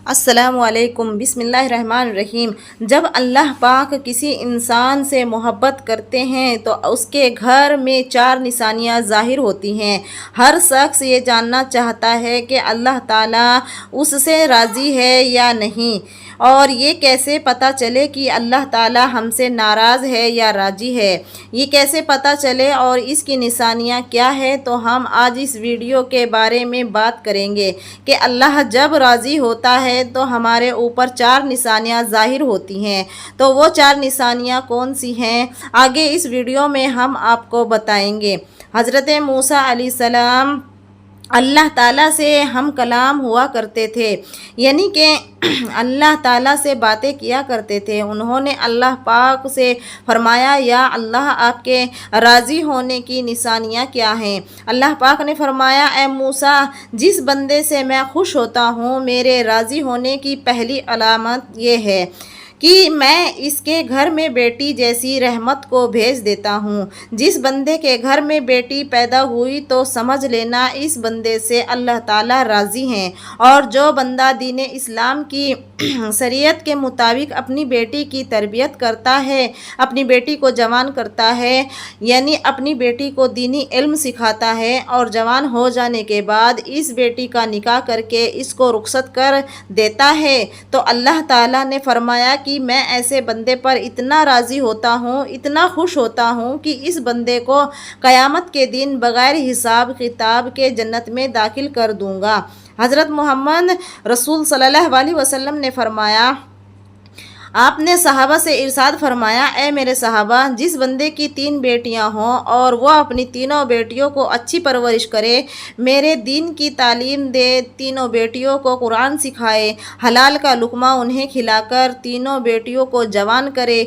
السلام علیکم۔ بسم اللہ الرحمن الرحیم۔ جب اللہ پاک کسی انسان سے محبت کرتے ہیں تو اس کے گھر میں 4 نشانیاں ظاہر ہوتی ہیں۔ ہر شخص یہ جاننا چاہتا ہے کہ اللہ تعالیٰ اس سے راضی ہے یا نہیں، اور یہ کیسے پتہ چلے کہ اللہ تعالیٰ ہم سے ناراض ہے یا راضی ہے، یہ کیسے پتہ چلے اور اس کی نشانیاں کیا ہے، تو ہم آج اس ویڈیو کے بارے میں بات کریں گے کہ اللہ جب راضی ہوتا ہے تو ہمارے اوپر 4 نشانیاں ظاہر ہوتی ہیں۔ تو وہ 4 نشانیاں کون سی ہیں، آگے اس ویڈیو میں ہم آپ کو بتائیں گے۔ حضرت موسیٰ علیہ السلام اللہ تعالیٰ سے ہم کلام ہوا کرتے تھے، یعنی کہ اللہ تعالیٰ سے باتیں کیا کرتے تھے۔ انہوں نے اللہ پاک سے فرمایا، یا اللہ آپ کے راضی ہونے کی نشانیاں کیا ہیں؟ اللہ پاک نے فرمایا، اے موسیٰ، جس بندے سے میں خوش ہوتا ہوں، میرے راضی ہونے کی پہلی علامت یہ ہے کہ میں اس کے گھر میں بیٹی جیسی رحمت کو بھیج دیتا ہوں۔ جس بندے کے گھر میں بیٹی پیدا ہوئی تو سمجھ لینا اس بندے سے اللہ تعالیٰ راضی ہیں۔ اور جو بندہ دین اسلام کی شریعت کے مطابق اپنی بیٹی کی تربیت کرتا ہے، اپنی بیٹی کو جوان کرتا ہے، یعنی اپنی بیٹی کو دینی علم سکھاتا ہے، اور جوان ہو جانے کے بعد اس بیٹی کا نکاح کر کے اس کو رخصت کر دیتا ہے، تو اللہ تعالیٰ نے فرمایا کہ میں ایسے بندے پر اتنا راضی ہوتا ہوں، اتنا خوش ہوتا ہوں کہ اس بندے کو قیامت کے دن بغیر حساب کتاب کے جنت میں داخل کر دوں گا۔ حضرت محمد رسول صلی اللہ علیہ وسلم نے فرمایا، آپ نے صحابہ سے ارشاد فرمایا، اے میرے صحابہ، جس بندے کی 3 بیٹیاں ہوں اور وہ اپنی تینوں بیٹیوں کو اچھی پرورش کرے، میرے دین کی تعلیم دے، تینوں بیٹیوں کو قرآن سکھائے، حلال کا لقمہ انہیں کھلا کر تینوں بیٹیوں کو جوان کرے،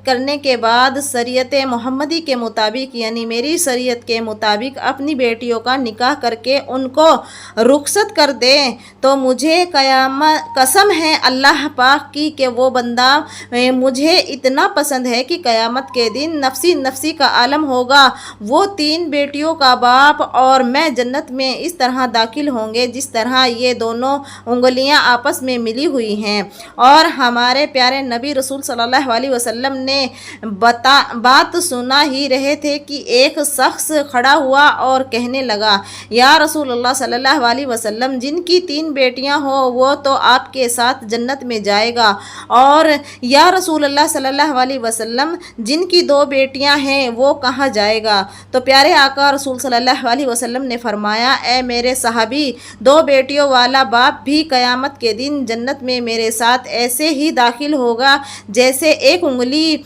کرنے کے بعد شریعت محمدی کے مطابق، یعنی میری شریعت کے مطابق اپنی بیٹیوں کا نکاح کر کے ان کو رخصت کر دے، تو مجھے قسم ہے اللہ پاک کی کہ وہ بندہ مجھے اتنا پسند ہے کہ قیامت کے دن نفسی نفسی کا عالم ہوگا، وہ 3 بیٹیوں کا باپ اور میں جنت میں اس طرح داخل ہوں گے جس طرح یہ دونوں انگلیاں آپس میں ملی ہوئی ہیں۔ اور ہمارے پیارے نبی رسول صلی اللہ علیہ وسلم نے بات سنا ہی رہے تھے کہ ایک شخص کھڑا ہوا اور کہنے لگا، یا رسول اللہ صلی اللہ علیہ وسلم، جن کی 3 بیٹیاں ہوں وہ تو آپ کے ساتھ جنت میں جائے گا، اور یا رسول اللہ صلی اللہ علیہ وسلم، جن کی 2 بیٹیاں ہیں وہ کہاں جائے گا؟ تو پیارے آقا رسول صلی اللہ علیہ وسلم نے فرمایا، اے میرے صحابی، 2 بیٹیوں والا باپ بھی قیامت کے دن جنت میں میرے ساتھ ایسے ہی داخل ہوگا جیسے ایک انگلی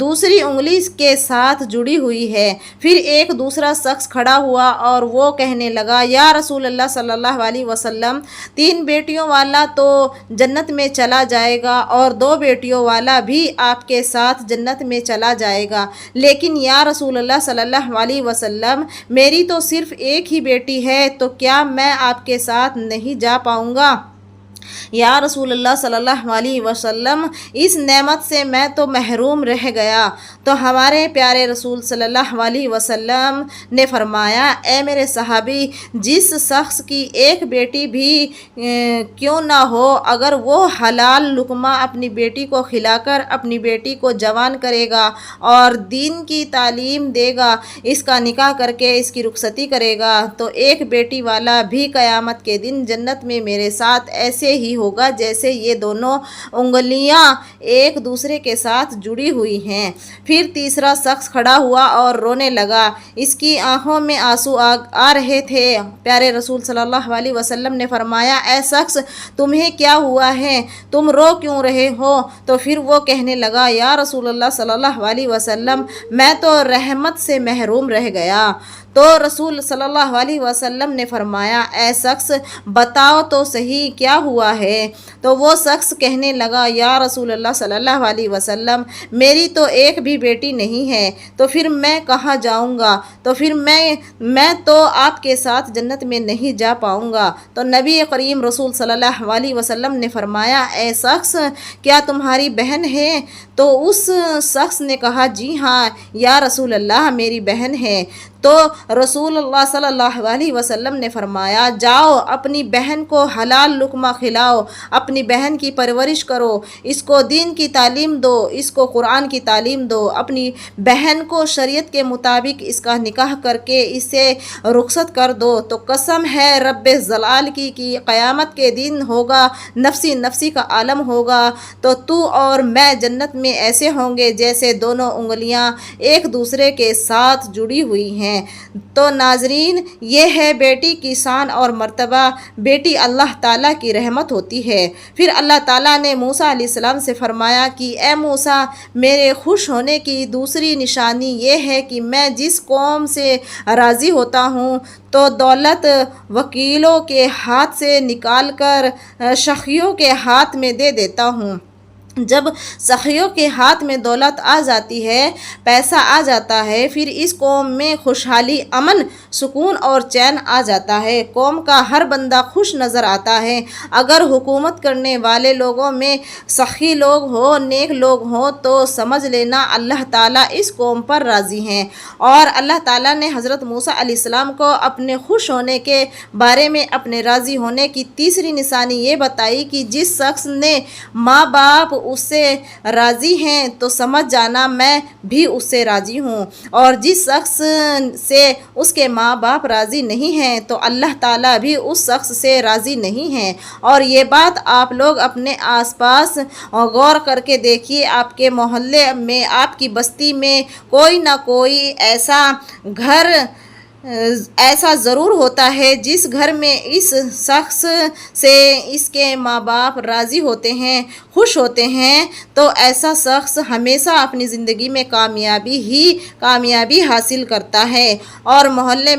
دوسری انگلی کے ساتھ جڑی ہوئی ہے۔ پھر ایک دوسرا شخص کھڑا ہوا اور وہ کہنے لگا، یا رسول اللہ صلی اللہ علیہ وسلم، 3 بیٹیوں والا تو جنت میں چلا جائے گا اور 2 بیٹیوں والا بھی آپ کے ساتھ جنت میں چلا جائے گا، لیکن یا رسول اللہ صلی اللہ علیہ وسلم، میری تو صرف ایک ہی بیٹی ہے، تو کیا میں آپ کے ساتھ نہیں جا پاؤں گا؟ یا رسول اللہ صلی اللہ علیہ وسلم، اس نعمت سے میں تو محروم رہ گیا۔ تو ہمارے پیارے رسول صلی اللہ علیہ وسلم نے فرمایا، اے میرے صحابی، جس شخص کی ایک بیٹی بھی کیوں نہ ہو، اگر وہ حلال لقمہ اپنی بیٹی کو کھلا کر اپنی بیٹی کو جوان کرے گا اور دین کی تعلیم دے گا، اس کا نکاح کر کے اس کی رخصتی کرے گا، تو ایک بیٹی والا بھی قیامت کے دن جنت میں میرے ساتھ ایسے ہی ہوگا جیسے یہ دونوں انگلیاں ایک دوسرے کے ساتھ جڑی ہوئی ہیں۔ پھر تیسرا شخص کھڑا ہوا اور رونے لگا، اس کی آنکھوں میں آنسو آ رہے تھے۔ پیارے رسول صلی اللہ علیہ وسلم نے فرمایا، اے شخص، تمہیں کیا ہوا ہے؟ تم رو کیوں رہے ہو؟ تو پھر وہ کہنے لگا، یا رسول اللہ صلی اللہ علیہ وسلم، میں تو رحمت سے محروم رہ گیا۔ تو رسول صلی اللہ علیہ وسلم نے فرمایا، اے شخص، بتاؤ تو صحیح کیا ہوا ہے؟ تو وہ شخص کہنے لگا، یا رسول اللہ صلی اللہ علیہ وسلم، میری تو ایک بھی بیٹی نہیں ہے، تو پھر میں کہاں جاؤں گا؟ تو پھر میں تو آپ کے ساتھ جنت میں نہیں جا پاؤں گا۔ تو نبی کریم رسول صلی اللہ علیہ وسلم نے فرمایا، اے شخص، کیا تمہاری بہن ہے؟ تو اس شخص نے کہا، جی ہاں یا رسول اللہ، میری بہن ہے۔ تو رسول اللہ صلی اللہ علیہ وسلم نے فرمایا جاؤ اپنی بہن کو حلال لقمہ کھلاؤ، اپنی بہن کی پرورش کرو، اس کو دین کی تعلیم دو، اس کو قرآن کی تعلیم دو، اپنی بہن کو شریعت کے مطابق اس کا نکاح کر کے اسے رخصت کر دو۔ تو قسم ہے رب جلال کی کہ قیامت کے دن ہوگا، نفسی نفسی کا عالم ہوگا، تو تو اور میں جنت میں ایسے ہوں گے جیسے دونوں انگلیاں ایک دوسرے کے ساتھ جڑی ہوئی ہیں۔ تو ناظرین، یہ ہے بیٹی کی شان اور مرتبہ، بیٹی اللہ تعالیٰ کی رحمت ہوتی ہے۔ پھر اللہ تعالیٰ نے موسیٰ علیہ السلام سے فرمایا کہ اے موسیٰ، میرے خوش ہونے کی دوسری نشانی یہ ہے کہ میں جس قوم سے راضی ہوتا ہوں تو دولت وکیلوں کے ہاتھ سے نکال کر سخیوں کے ہاتھ میں دے دیتا ہوں۔ جب سخیوں کے ہاتھ میں دولت آ جاتی ہے، پیسہ آ جاتا ہے، پھر اس قوم میں خوشحالی، امن، سکون اور چین آ جاتا ہے، قوم کا ہر بندہ خوش نظر آتا ہے۔ اگر حکومت کرنے والے لوگوں میں سخی لوگ ہوں، نیک لوگ ہوں، تو سمجھ لینا اللہ تعالیٰ اس قوم پر راضی ہیں۔ اور اللہ تعالیٰ نے حضرت موسیٰ علیہ السلام کو اپنے خوش ہونے کے بارے میں اپنے راضی ہونے کی تیسری نشانی یہ بتائی کہ جس شخص نے ماں باپ اس سے راضی ہیں تو سمجھ جانا میں بھی اس سے راضی ہوں، اور جس شخص سے اس کے ماں باپ راضی نہیں ہیں تو اللہ تعالیٰ بھی اس شخص سے راضی نہیں ہیں۔ اور یہ بات آپ لوگ اپنے آس پاس غور کر کے دیکھیے، آپ کے محلے میں، آپ کی بستی میں کوئی نہ کوئی ایسا گھر ایسا ضرور ہوتا ہے جس گھر میں اس شخص سے اس کے ماں باپ راضی ہوتے ہیں، خوش ہوتے ہیں، تو ایسا شخص ہمیشہ اپنی زندگی میں کامیابی حاصل کرتا ہے۔ اور محلے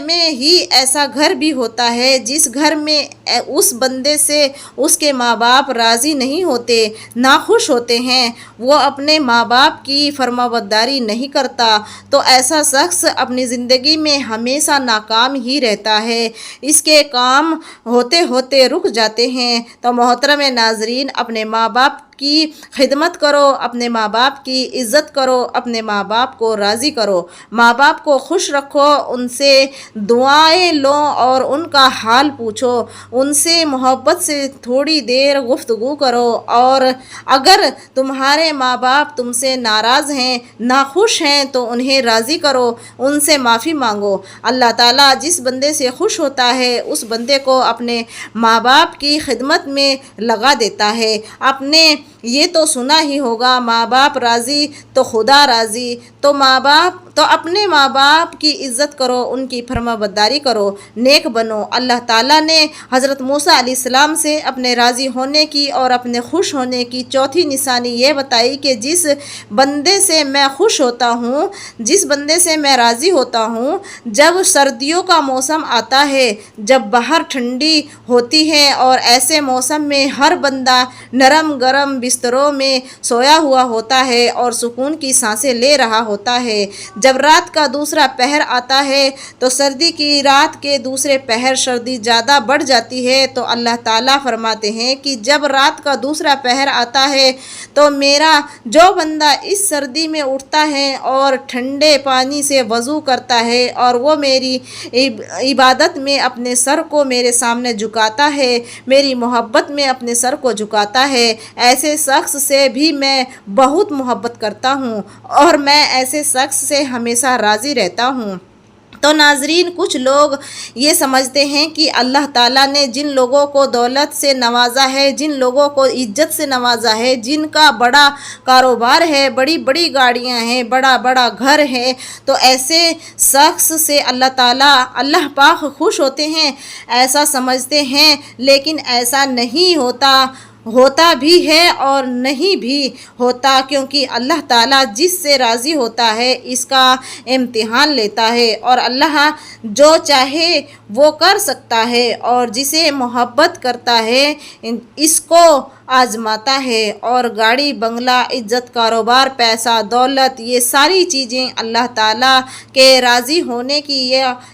میں ہی ایسا گھر بھی ہوتا ہے جس گھر میں اس بندے سے اس کے ماں باپ راضی نہیں ہوتے، ناخوش ہوتے ہیں، وہ اپنے ماں باپ کی فرمانبرداری نہیں کرتا، تو ایسا شخص اپنی زندگی میں ہمیشہ ناکام ہی رہتا ہے، اس کے کام ہوتے ہوتے رک جاتے ہیں۔ تو محترم ناظرین، اپنے ماں باپ کی خدمت کرو، اپنے ماں باپ کی عزت کرو، اپنے ماں باپ کو راضی کرو، ماں باپ کو خوش رکھو، ان سے دعائیں لو اور ان کا حال پوچھو، ان سے محبت سے تھوڑی دیر گفتگو کرو، اور اگر تمہارے ماں باپ تم سے ناراض ہیں، ناخوش ہیں، تو انہیں راضی کرو، ان سے معافی مانگو۔ اللہ تعالیٰ جس بندے سے خوش ہوتا ہے اس بندے کو اپنے ماں باپ کی خدمت میں لگا دیتا ہے۔ اپنے یہ تو سنا ہی ہوگا، ماں باپ راضی تو خدا راضی، تو اپنے ماں باپ کی عزت کرو، ان کی فرمانبرداری کرو، نیک بنو۔ اللہ تعالیٰ نے حضرت موسیٰ علیہ السلام سے اپنے راضی ہونے کی اور اپنے خوش ہونے کی چوتھی نشانی یہ بتائی کہ جس بندے سے میں خوش ہوتا ہوں، جس بندے سے میں راضی ہوتا ہوں، جب سردیوں کا موسم آتا ہے، جب باہر ٹھنڈی ہوتی ہے اور ایسے موسم میں ہر بندہ نرم گرم بستروں میں سویا ہوا ہوتا ہے اور سکون کی سانسیں لے رہا ہوتا ہے، جب رات کا دوسرا پہر آتا ہے تو سردی کی رات کے دوسرے پہر سردی زیادہ بڑھ جاتی ہے، تو اللہ تعالیٰ فرماتے ہیں کہ جب رات کا دوسرا پہر آتا ہے تو میرا جو بندہ اس سردی میں اٹھتا ہے اور ٹھنڈے پانی سے وضو کرتا ہے اور وہ میری عبادت میں اپنے سر کو میرے سامنے جھکاتا ہے، میری محبت میں اپنے سر کو جھکاتا ہے، ایسے شخص سے بھی میں بہت محبت کرتا ہوں اور میں ایسے شخص سے ہمیشہ راضی رہتا ہوں۔ تو ناظرین، کچھ لوگ یہ سمجھتے ہیں کہ اللہ تعالیٰ نے جن لوگوں کو دولت سے نوازا ہے، جن لوگوں کو عزت سے نوازا ہے، جن کا بڑا کاروبار ہے، بڑی بڑی گاڑیاں ہیں، بڑا بڑا گھر ہے، تو ایسے شخص سے اللہ پاک خوش ہوتے ہیں، ایسا سمجھتے ہیں، لیکن ایسا نہیں ہوتا بھی ہے اور نہیں بھی ہوتا، کیونکہ اللہ تعالیٰ جس سے راضی ہوتا ہے اس کا امتحان لیتا ہے، اور اللہ جو چاہے وہ کر سکتا ہے، اور جسے محبت کرتا ہے اس کو آزماتا ہے، اور گاڑی بنگلہ، عزت، کاروبار، پیسہ، دولت، یہ ساری چیزیں اللہ تعالیٰ کے راضی ہونے کی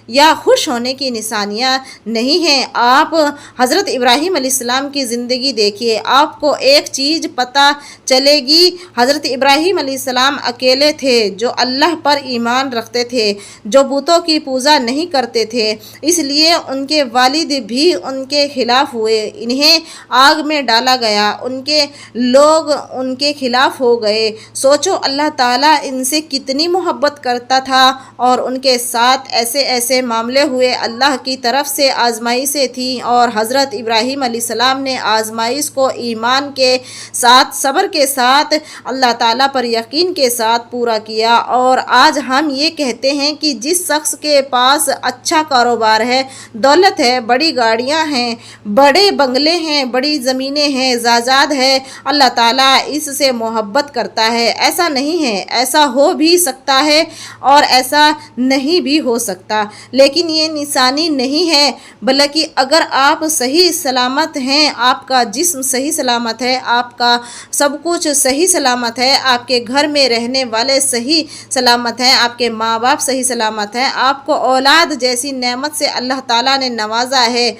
یا خوش ہونے کی نشانیاں نہیں ہیں۔ آپ حضرت ابراہیم علیہ السلام کی زندگی دیکھیے، آپ کو ایک چیز پتہ چلے گی، حضرت ابراہیم علیہ السلام اکیلے تھے جو اللہ پر ایمان رکھتے تھے، جو بتوں کی پوجا نہیں کرتے تھے، اس لیے ان کے والد بھی ان کے خلاف ہوئے، انہیں آگ میں ڈالا گیا، ان کے لوگ ان کے خلاف ہو گئے۔ سوچو اللہ تعالیٰ ان سے کتنی محبت کرتا تھا، اور ان کے ساتھ ایسے ایسے معاملے ہوئے، اللہ کی طرف سے آزمائشیں تھیں، اور حضرت ابراہیم علیہ السلام نے آزمائش کو ایمان کے ساتھ، صبر کے ساتھ، اللہ تعالیٰ پر یقین کے ساتھ پورا کیا۔ اور آج ہم یہ کہتے ہیں کہ جس شخص کے پاس اچھا کاروبار ہے، دولت ہے، بڑی گاڑیاں ہیں، بڑے بنگلے ہیں، بڑی زمینیں ہیں، جائیداد ہے، اللہ تعالیٰ اس سے محبت کرتا ہے۔ ایسا نہیں ہے، ایسا ہو بھی سکتا ہے اور ایسا نہیں بھی ہو سکتا، لیکن یہ نشانی نہیں ہے، بلکہ اگر آپ صحیح سلامت ہیں، آپ کا جسم صحیح سلامت ہے، آپ کا سب کچھ صحیح سلامت ہے، آپ کے گھر میں رہنے والے صحیح سلامت ہیں، آپ کے ماں باپ صحیح سلامت ہیں، آپ کو اولاد جیسی نعمت سے اللہ تعالیٰ نے نوازا ہے،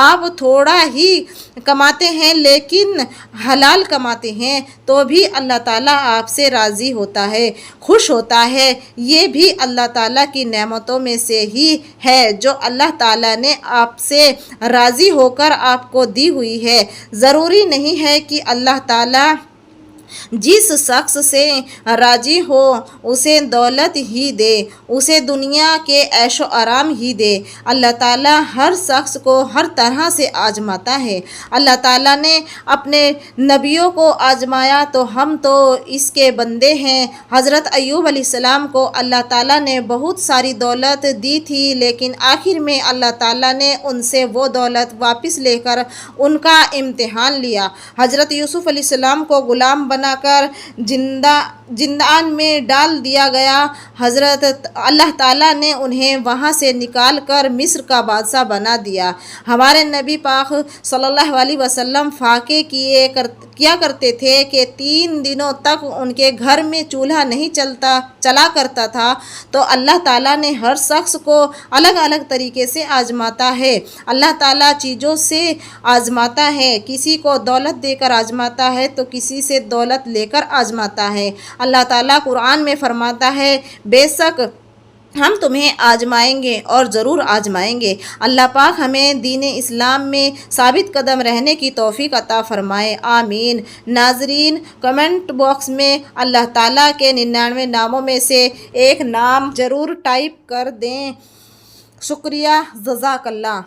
آپ تھوڑا ہی کماتے ہیں لیکن حلال کماتے ہیں، تو بھی اللہ تعالیٰ آپ سے راضی ہوتا ہے، خوش ہوتا ہے۔ یہ بھی اللہ تعالیٰ کی نعمتوں میں سے ہی ہے جو اللہ تعالیٰ نے آپ سے راضی ہو کر آپ کو دی ہوئی ہے۔ ضروری نہیں ہے کہ اللہ تعالیٰ جس شخص سے راضی ہو اسے دولت ہی دے، اسے دنیا کے عیش و آرام ہی دے۔ اللہ تعالیٰ ہر شخص کو ہر طرح سے آزماتا ہے۔ اللہ تعالیٰ نے اپنے نبیوں کو آزمایا تو ہم تو اس کے بندے ہیں۔ حضرت ایوب علیہ السلام کو اللہ تعالیٰ نے بہت ساری دولت دی تھی، لیکن آخر میں اللہ تعالیٰ نے ان سے وہ دولت واپس لے کر ان کا امتحان لیا۔ حضرت یوسف علیہ السلام کو غلام بنا کر زندان میں ڈال دیا گیا، اللہ تعالیٰ نے انہیں وہاں سے نکال کر مصر کا بادشاہ بنا دیا۔ ہمارے نبی پاک صلی اللہ علیہ وسلم فاقے کیا کرتے تھے کہ 3 دنوں تک ان کے گھر میں چولہا نہیں چلا کرتا تھا، تو اللہ تعالیٰ نے ہر شخص کو الگ الگ طریقے سے آزماتا ہے۔ اللہ تعالیٰ چیزوں سے آزماتا ہے، کسی کو دولت دے کر آزماتا ہے تو کسی سے دولت لے کر آزماتا ہے۔ اللہ تعالیٰ قرآن میں فرماتا ہے، بے شک ہم تمہیں آزمائیں گے اور ضرور آزمائیں گے۔ اللہ پاک ہمیں دین اسلام میں ثابت قدم رہنے کی توفیق عطا فرمائے، آمین۔ ناظرین، کمنٹ باکس میں اللہ تعالیٰ کے 99 ناموں میں سے ایک نام ضرور ٹائپ کر دیں۔ شکریہ، جزاک اللہ۔